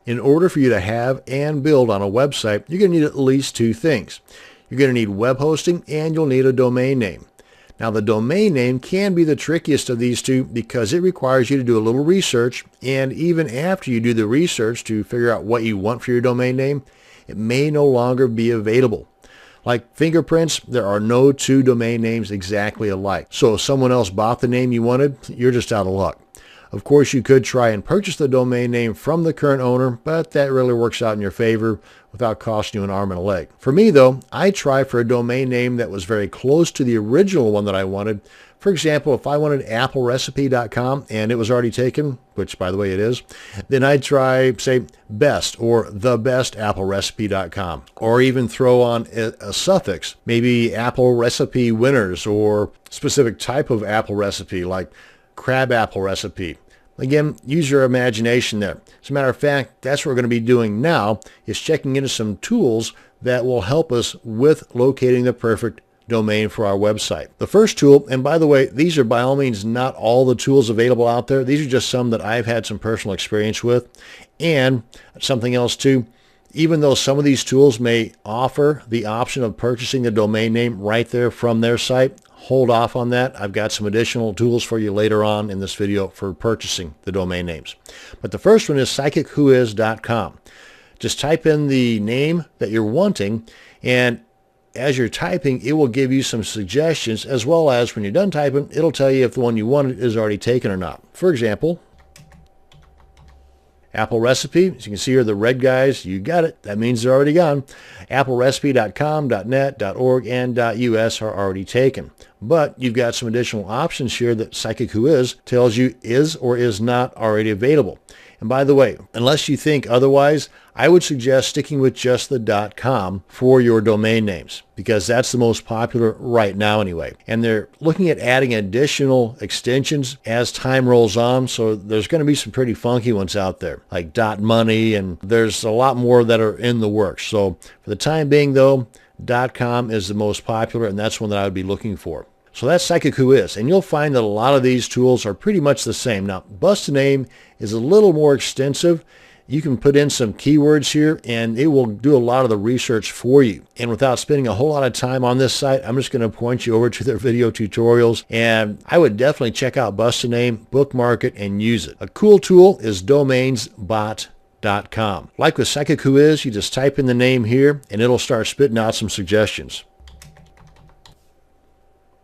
In order for you to have and build on a website, you're going to need at least two things. You're going to need web hosting and you'll need a domain name. Now the domain name can be the trickiest of these two because it requires you to do a little research, and even after you do the research to figure out what you want for your domain name, it may no longer be available. Like fingerprints, there are no two domain names exactly alike. So if someone else bought the name you wanted, you're just out of luck. Of course, you could try and purchase the domain name from the current owner, but that really works out in your favor without costing you an arm and a leg. For me, though, I tried for a domain name that was very close to the original one that I wanted. For example, if I wanted applerecipe.com and it was already taken, which by the way it is, then I'd try, say, best or thebestapplerecipe.com, or even throw on a suffix, maybe apple recipe winners or specific type of apple recipe like crab apple recipe. Again, use your imagination there. As a matter of fact, that's what we're going to be doing now, is checking into some tools that will help us with locating the perfect domain for our website. The first tool, and by the way, these are by all means not all the tools available out there. These are just some that I've had some personal experience with. And something else too, even though some of these tools may offer the option of purchasing the domain name right there from their site, hold off on that. I've got some additional tools for you later on in this video for purchasing the domain names. But the first one is psychicwhois.com. Just type in the name that you're wanting, and as you're typing, it will give you some suggestions, as well as when you're done typing, it'll tell you if the one you wanted is already taken or not. For example, Apple Recipe, as you can see here, the red guys, you got it. That means they're already gone. AppleRecipe.com, .net, .org, and .us are already taken. But you've got some additional options here that Psychic Who Is tells you is or is not already available. And by the way, unless you think otherwise, I would suggest sticking with just the .com for your domain names, because that's the most popular right now anyway. And they're looking at adding additional extensions as time rolls on, so there's going to be some pretty funky ones out there, like .money, and there's a lot more that are in the works. So for the time being, though, .com is the most popular, and that's one that I would be looking for. So that's Psychic Who Is, and you'll find that a lot of these tools are pretty much the same. Now, Bust a Name is a little more extensive. You can put in some keywords here, and it will do a lot of the research for you. And without spending a whole lot of time on this site, I'm just going to point you over to their video tutorials, and I would definitely check out Bust a Name, bookmark it, and use it. A cool tool is domainsbot.com. Like with Psychic Who Is, you just type in the name here, and it'll start spitting out some suggestions.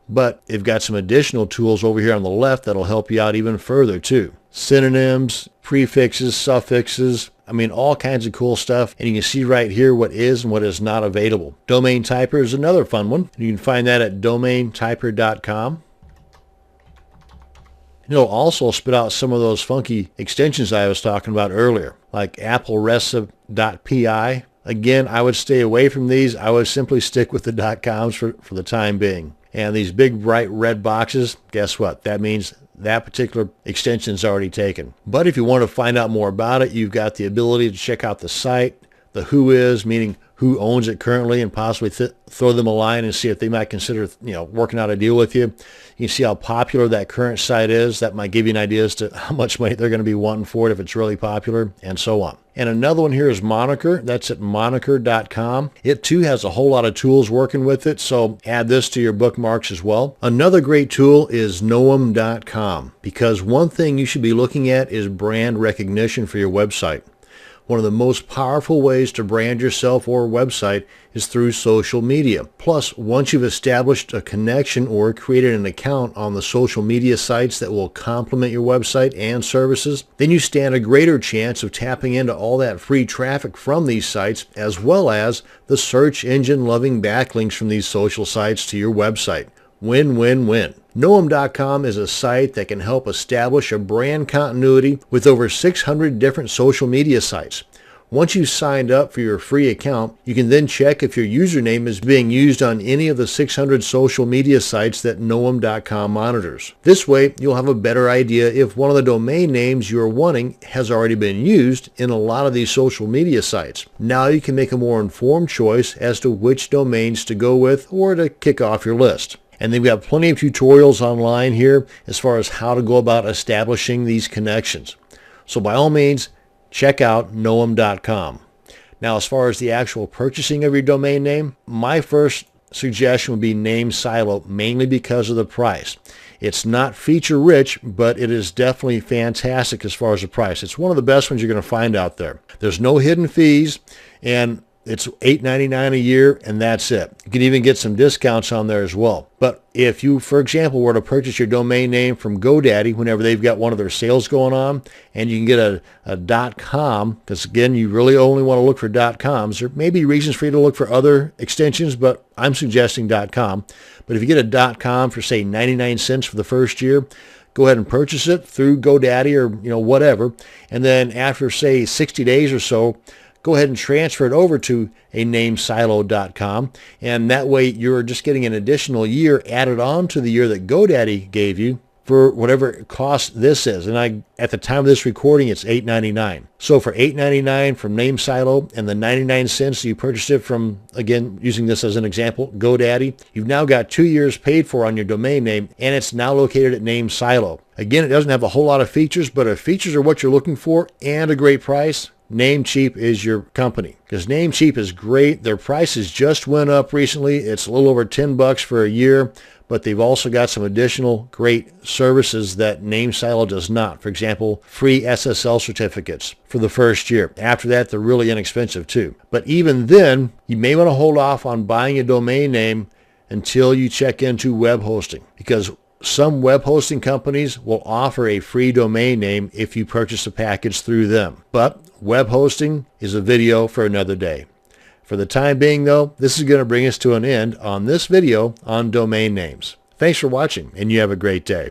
But they've got some additional tools over here on the left that'll help you out even further too. Synonyms, prefixes, suffixes, I mean all kinds of cool stuff. And you can see right here what is and what is not available. Domain Typer is another fun one. You can find that at domaintyper.com. It'll also spit out some of those funky extensions I was talking about earlier, like applerecipe.pi. Again, I would stay away from these. I would simply stick with the .coms for the time being. And these big bright red boxes, guess what? That means that particular extension is already taken. But if you want to find out more about it, you've got the ability to check out the site, the who is, meaning who owns it currently, and possibly throw them a line and see if they might consider, working out a deal with you. You can see how popular that current site is. That might give you an idea as to how much money they're going to be wanting for it if it's really popular, and so on. And another one here is Moniker. That's at moniker.com. It too has a whole lot of tools working with it, so add this to your bookmarks as well. Another great tool is Knowem.com, because one thing you should be looking at is brand recognition for your website. One of the most powerful ways to brand yourself or website is through social media. Plus, once you've established a connection or created an account on the social media sites that will complement your website and services, then you stand a greater chance of tapping into all that free traffic from these sites, as well as the search engine loving backlinks from these social sites to your website. Win, win, win. Knowem.com is a site that can help establish a brand continuity with over 600 different social media sites. Once you've signed up for your free account, you can then check if your username is being used on any of the 600 social media sites that Knowem.com monitors. This way, you'll have a better idea if one of the domain names you're wanting has already been used in a lot of these social media sites. Now you can make a more informed choice as to which domains to go with or to kick off your list. And then we have plenty of tutorials online here as far as how to go about establishing these connections. So by all means, check out Knowem.com. Now, as far as the actual purchasing of your domain name, my first suggestion would be NameSilo, mainly because of the price. It's not feature-rich, but it is definitely fantastic as far as the price. It's one of the best ones you're going to find out there. There's no hidden fees, and it's $8.99 a year, and that's it. You can even get some discounts on there as well. But if you, for example, were to purchase your domain name from GoDaddy whenever they've got one of their sales going on, and you can get a .com, because again, you really only want to look for .coms. There may be reasons for you to look for other extensions, but I'm suggesting .com. But if you get a .com for, say, 99 cents for the first year, go ahead and purchase it through GoDaddy or whatever, and then after, say, 60 days or so, go ahead and transfer it over to a NameSilo.com, and that way you're just getting an additional year added on to the year that GoDaddy gave you for whatever cost this is. And at the time of this recording, it's $8.99. So for $8.99 from NameSilo and the 99 cents you purchased it from, again, using this as an example, GoDaddy, you've now got 2 years paid for on your domain name, and it's now located at NameSilo. Again, it doesn't have a whole lot of features, but if features are what you're looking for and a great price, Namecheap is your company, because Namecheap is great. Their prices just went up recently. It's a little over $10 for a year, but they've also got some additional great services that NameSilo does not. For example, free SSL certificates for the first year. After that, they're really inexpensive too. But even then, you may want to hold off on buying a domain name until you check into web hosting, because some web hosting companies will offer a free domain name if you purchase a package through them. But web hosting is a video for another day. For the time being, though, this is going to bring us to an end on this video on domain names. Thanks for watching, and you have a great day.